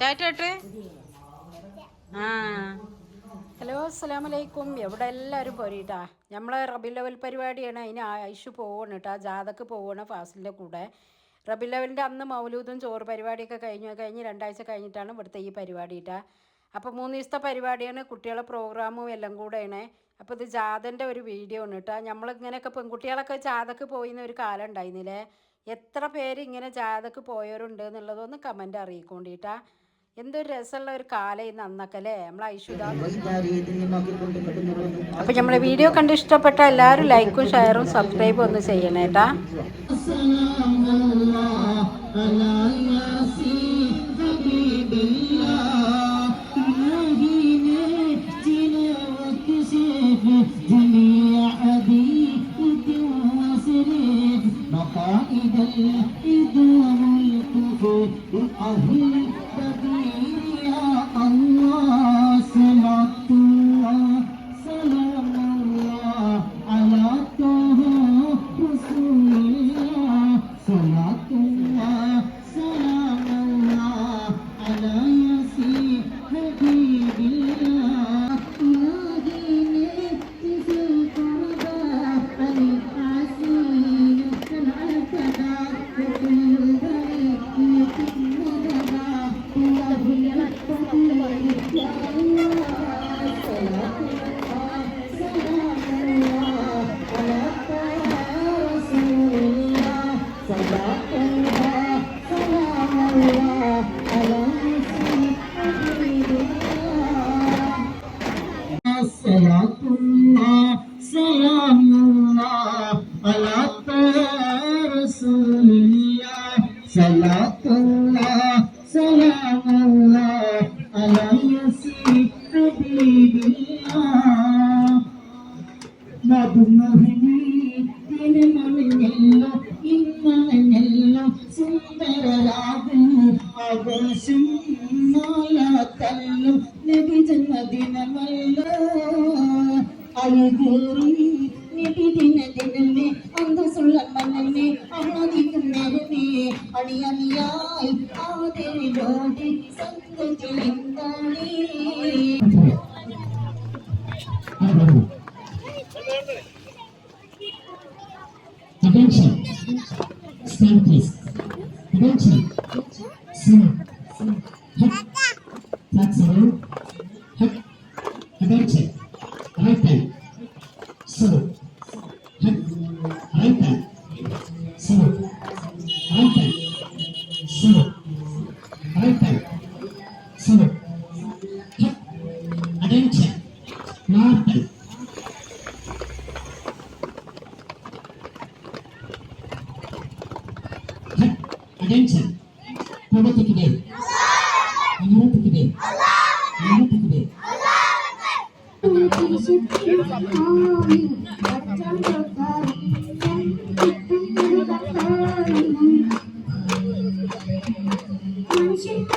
ടാറ്റേ. ആ ഹലോ അസ്സലാമലൈക്കും. എവിടെ എല്ലാവരും പോരീട്ടാ. നമ്മളെ റബി ലെവൽ പരിപാടിയാണ്. അതിന് ഐഷു പോവാണ് കേട്ടോ. ജാഥക്ക് പോവാണ് ഫാസിലിൻ്റെ കൂടെ. റബി ലെവലിൻ്റെ അന്ന് മൗലൂദും ചോറ് പരിപാടിയൊക്കെ കഴിഞ്ഞ് 2 ആഴ്ച കഴിഞ്ഞിട്ടാണ് ഇവിടുത്തെ ഈ പരിപാടി കേട്ടോ. അപ്പോൾ 3 ദിവസത്തെ പരിപാടിയാണ്. കുട്ടികളെ പ്രോഗ്രാമും എല്ലാം കൂടെയാണ്. അപ്പോൾ ഇത് ജാഥൻ്റെ ഒരു വീഡിയോ ആണ് കേട്ടോ. നമ്മളിങ്ങനെയൊക്കെ പെൺകുട്ടികളൊക്കെ ജാഥക്ക് പോയിന്ന് ഒരു കാലം ഉണ്ടായിരുന്നില്ലേ. എത്ര പേര് ഇങ്ങനെ ജാഥക്ക് പോയവരുണ്ട് എന്നുള്ളതൊന്ന് കമൻറ്റ് അറിയിക്കൊണ്ടിട്ടാ. എന്തൊരു രസമുള്ള ഒരു കാലം അന്നൊക്കെ അല്ലേ നമ്മളെ ഐശ്വര്യ. അപ്പം നമ്മളെ വീഡിയോ കണ്ട് ഇഷ്ടപ്പെട്ട എല്ലാവരും ലൈക്കും ഷെയറും സബ്സ്ക്രൈബും ഒന്ന് ചെയ്യണേട്ടാ. Attention, stand please. Attention, slow. Hut, flat zero. Hut, attention, right hand. Slow. Hut, right hand. Slow. Right hand. Slow. Right hand. Slow. Hut, attention, north hand. Attention. Coba tikide. Amara tikide. Amara tikide.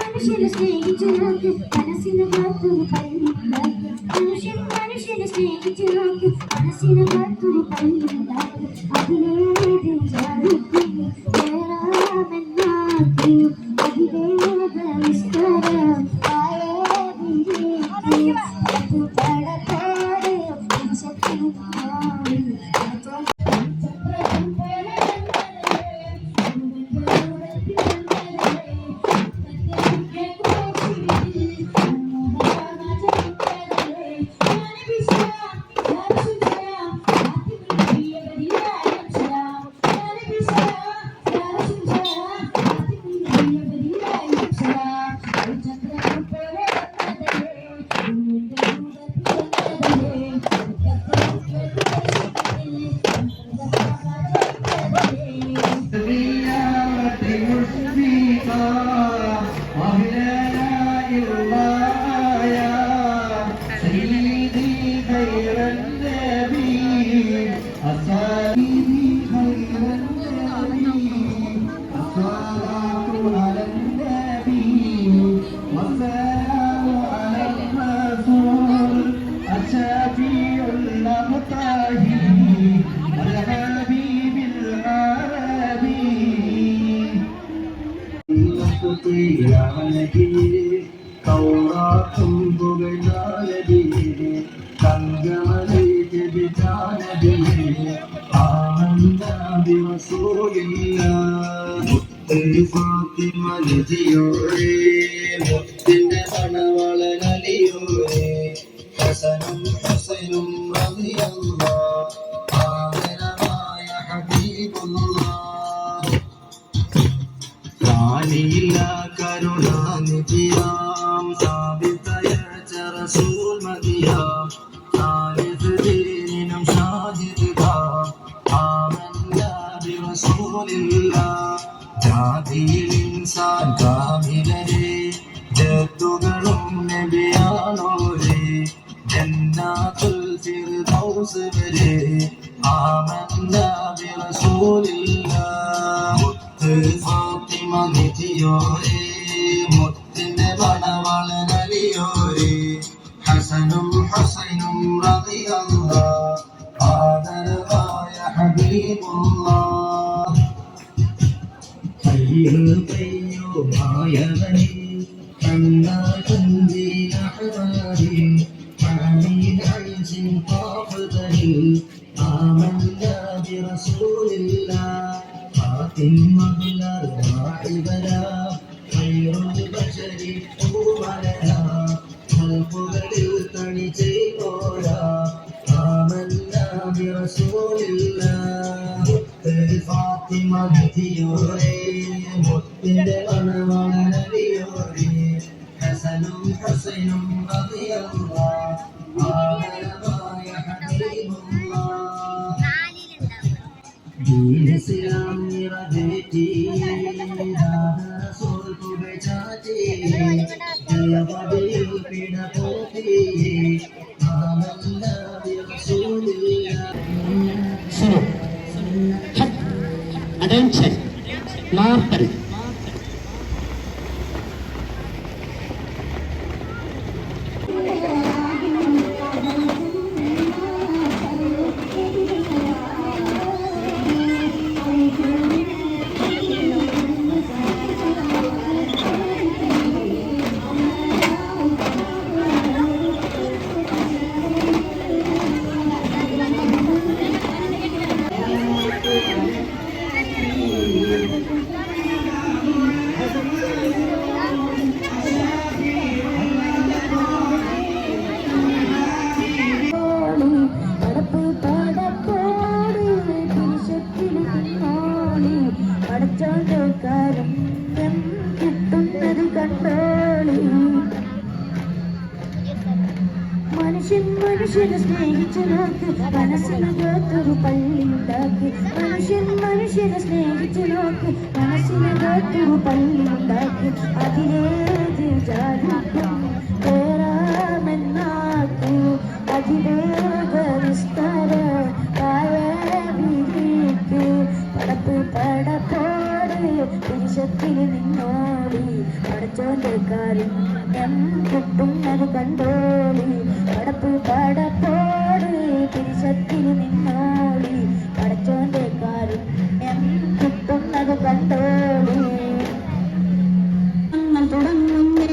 മനുഷ്യനെ സ്നേഹിച്ചു നോക്ക് മനസ്സിന് കാത്തൊരു പല്ലുണ്ടാക്കും. മനുഷ്യനെ സ്നേഹിച്ചു നോക്ക് മനസ്സിന് കാത്തൊരു പല്ലുണ്ടാക്കും. അതിലേത് ജാതിക്കും കേറാമെന്നാക്കും. അതിലേത് വിസ്തരം ആയേതിരിക്കും പടത്തോടെ ശക്തി കൗറാത്തും പുകഴാനബിയെ തങ്കമലൈ ജപിച്ചാനബിയെ ആനന്ദാബി റസൂലില്ലാഹ് ഫാത്തിമ നബിയോരേ മുത്തിന്റെ മണവളനലിയോരേ ഹസനും ഹുസൈനും റളിയല്ലാഹ് ആദരവായ ഹബീബുല്ലാഹ് റാണിയില്ല കരുണാനിധിയാം സാബിതയച്ച റസൂൽ മദിയാം സാലിസ് ദീനിനും ഷാഹിദാം ആമന്ന ബിറസൂലില്ലാഹ് ജാതിയിൽ ഇൻസാൻ കാമിലരെ ജദ്ദുകളും നബിയാണോരേ ജന്നാത്തുൽ ഫിർദൗസ് വരെ ആമന്ന ബിറസൂലില്ലാഹ് ഫാത്തിമ നിധിയോരേ മുത്തിന്റെ മണവളനലിയോരേ ഹസനും ഹുസൈനും റളിയല്ലാഹ് ആദരവായ ഹബീബുല്ലാഹ് കയ്യുമായവനെ കണ്ണാകന്തിലഹബാരി ആമീൻ അൻസിൻ ഖാഫദരി ആമന്ന ബിറസൂലില്ലാഹ് ഫാത്തിമ വാഹിബലാ ഖൈറുൽ ബശരി പൂമലലാ ഖൽഖുകളിൽ തണിചേരോരാ ആമന്ന ബിറസൂലില്ലാഹ് ഫാത്തിമ നിധിയോരേ മുത്തിന്റെ മണവളനലിയോരേ ഹസനും ഹുസൈനും റളിയല്ലാഹ് ആദരവായ ഹബീബുല്ലാഹ് ദീൻ ഇസ്ലാം നിറവേറ്റി റസൂൽ പുകഴ്ത്തി ജയവടിയിൽ പിട പോറ്റി ആമന്ന ബിറസൂലില്ലാഹ് Attention, Norton. മനുഷ്യനെ സ്നേഹിച്ചു നോക്ക് മനസ്സിനകത്തൊരു പള്ളിയുണ്ടാക്കി മനുഷ്യനെ സ്നേഹിച്ചു നോക്ക് മനസ്സിനകത്തൊരു പള്ളിയുണ്ടാക്കി അതിലേത് ജാതിക്കും കേറാമെന്നാക്കു അതിലേക വിസ്താര കായവിരിക്ക് പടപ്പ് പടപ്പോട് പുരുഷത്തിൽ നിന്നോടി പടച്ചോന്റെ കാര്യം കിട്ടുന്നത് കണ്ടോളി പടപ്പ് പടപ്പോട് പുരുഷത്തിൽ നിന്നോളി പടച്ചോന്റെ കാര്യം കിട്ടുന്നത് കണ്ടോളി തുടങ്ങുന്നേ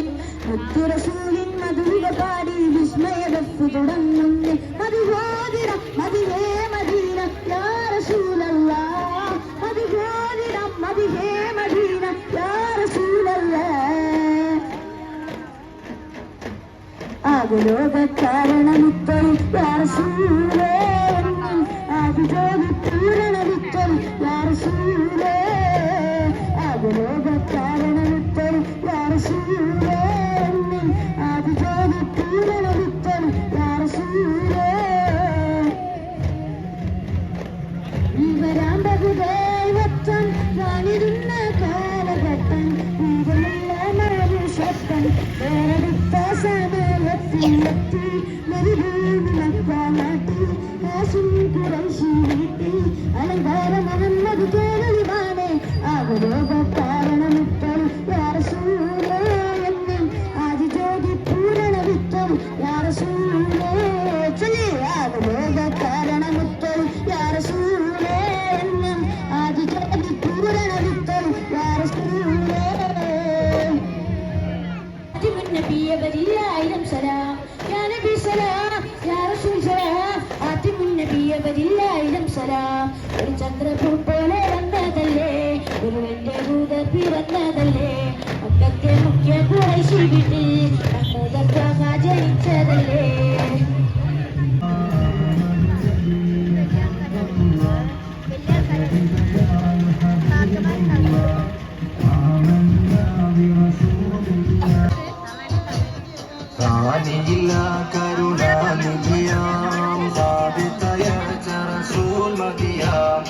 മുത്തുറസൂലിൻ മധുര പാടി വിസ്മയവസ്തു തുടങ്ങുന്നേ മതിഹോദിരം മതിഹേ മദീന യാ റസൂലല്ലാഹ് മതിഹോദിരം മതിഹേ മദീന യാ റസൂലല്ലാഹ് ആകുലോകക്കാരണമിത്തൽ യാ റസൂലേ ആകുലോകപൂരണമിത്തൽ യാ റസൂലേ ആകുലോകക്കാരണമിത്തൽ യാ റസൂലേ ആകുലോകപൂരണമിത്തൽ യാ റസൂലേ വരാൻ ബഹുദൈവത്വം ഞാനിരുന്ന കാലഘട്ടം വീരമുള്ള മനുഷ്യത്വം വേറെടുത്ത സമയത്തിലെത്തി മരുഭൂമി മക്കാനാട്ടി കാശും കുറേശി വീട്ടി അലങ്കാര മുഹമ്മദ് കേരളിവാനെ ആകുലോക കാരണമിത്തൽ യാ റസൂലേ എന്നും ആദിജ്യോതി പൂരണവിത്തൽ യാ റസൂലേ ചൊല്ലി ആകുലോക കാരണമിത്തൽ യാ റസൂലേ എന്നും ആദിജ്യോതി പൂരണവിത്തൽ യാ റസൂലേ سلام يا نبي سلام يا رسول سلام آتم النبي بدلاയിരം സലാം ഒരു ചന്ദ്രപൂർ പോലെ വന്നതല്ലേ ഗുരുവിന്റെ ദൂതർ പിറന്നതല്ലേ മക്കത്തെ മുഖ്യ ഖുറൈശി വീട്ടിൽ മുഹമ്മദ് ജനിച്ചതല്ലേ കരുണാനിധിയാം സാബിതയച്ച റസൂൽ മദിയാം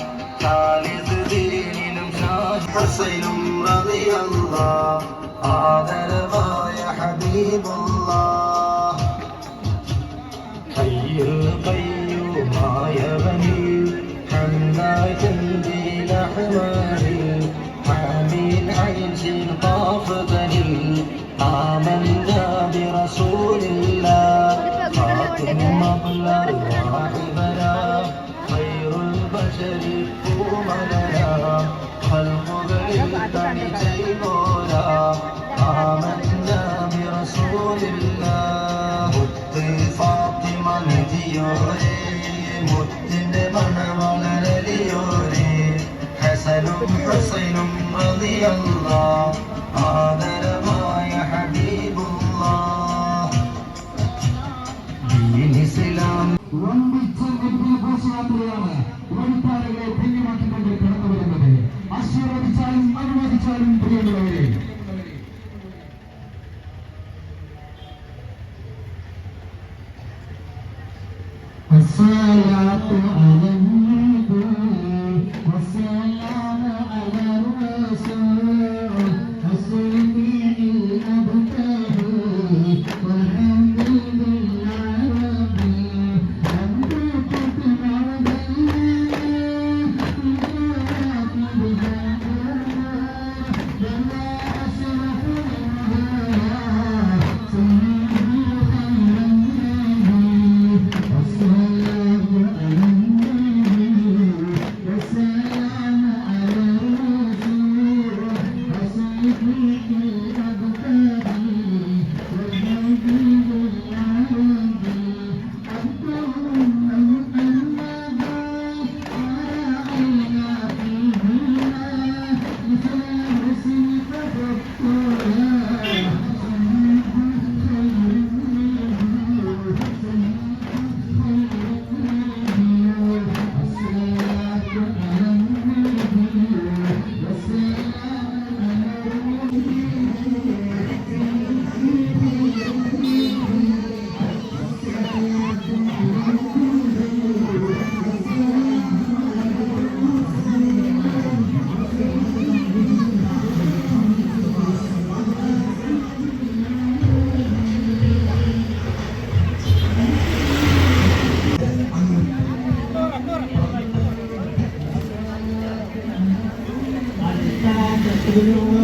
ഖാലിദ് ദീനിനും ഷാഹ് ഹുസൈനും റളിയല്ലാഹ് ആദരവായ ഹബീബുല്ലാഹ് ഹയ്യുൽ ഖയ്യൂമായവനിൽ ഹന്നായി തൻസീൽ അഹ്മാനിൽ ഹാമീൽ ഐൻസിൽ ഖാഫ് ദനിൽ آمنا برسول الله خاتم مبلغ واحبنا خير البشر قومنا خلق بالإنسان سيبولا آمنا برسول الله مت فاطمة نجيوري مت من ولديوري حسن حسين رضي الله ആദരവായ ഹബീബുല്ലാഹ് ദീൻ ഇസ്ലാം വമ്പിച്ച ഘോഷയാത്രയാണ് വഴിപ്പാടുകളെ ധന്യമാക്കിക്കൊണ്ട് കടന്നു വരുന്നത്. ആശീർവദിച്ചാലും അനുവദിച്ചാലും പ്രിയമുള്ളവരെ الصلاة على النبي والسلام على الرسول الصديق الأبتهي والحمد لله ربي أنت تتبع لما أشرف منها سيدي خير النبي والسلام على النبي والسلام على الرسول الصديق الأبتهي والحمد لله ربي أنت رأينا فيهما مثل الرسل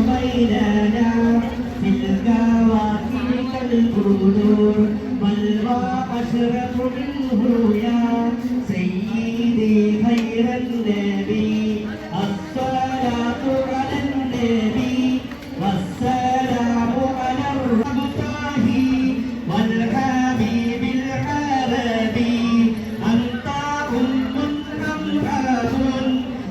بيننا في الكواكب كالبدور والله أشرف منه يا سيدي خير النبي الصلاة على النبي والسلام على الرسول والحبيب العربي أنت أم أم أب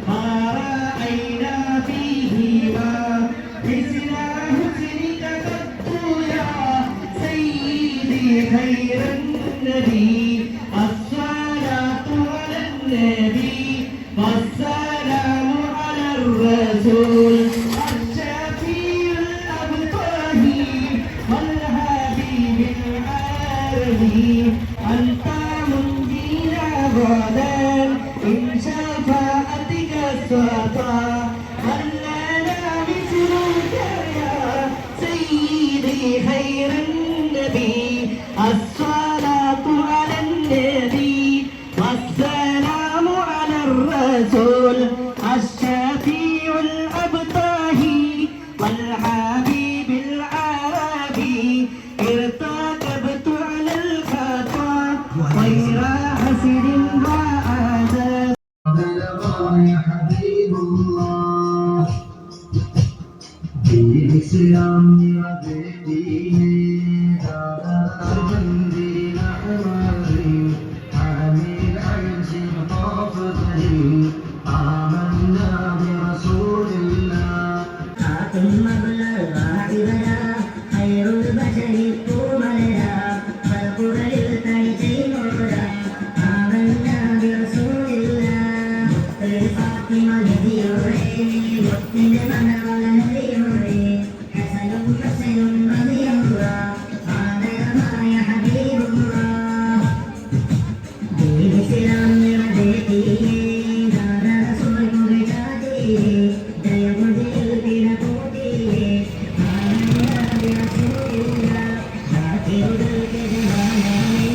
ما رأينا فيهما مثل حسنك قط يا سيدي خير النبي الصلاة على النبي والسلام على الرسول الشفيع الأبطالي والحبيب العربي أنت منجينا غدا إن شفاعتك السطا هل لنا مثلك يا سيدي خير النبي الصلاة على النبي والسلام على الرسول الشفيع الأبطاهي والحبيب العربي ارتكبت على الخطا غير حسد وعذاب ആദരവായ ഹബീബുല്ലാഹ് ദീൻ ഇസ്ലാം നിറവേറ്റിയേ جندي الأحمر حامل عين قاف ظهري آمنا برسول الله ثم بلغ عبنا خير البشر قومنا فالقرى التيتين عرى آمنا برسول الله فاطمة الذي يريني وقتل من على الذي يريني حسن حسن رضي الله هذا ما يا حبيب الله دين سلام رديتي هذا رسول مرتادي ديم دين بنبوتي آمنا برسول الله ذاكر الكذباني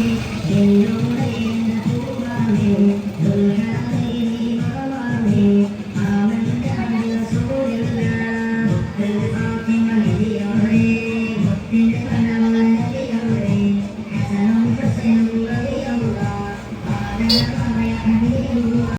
للنورين توباني ذو الحالين مرامي آمنا برسول الله الفاطمة الذي يري وقتل أنا والذي يري حسن حسن رضي الله هذا ما يا حبيب الله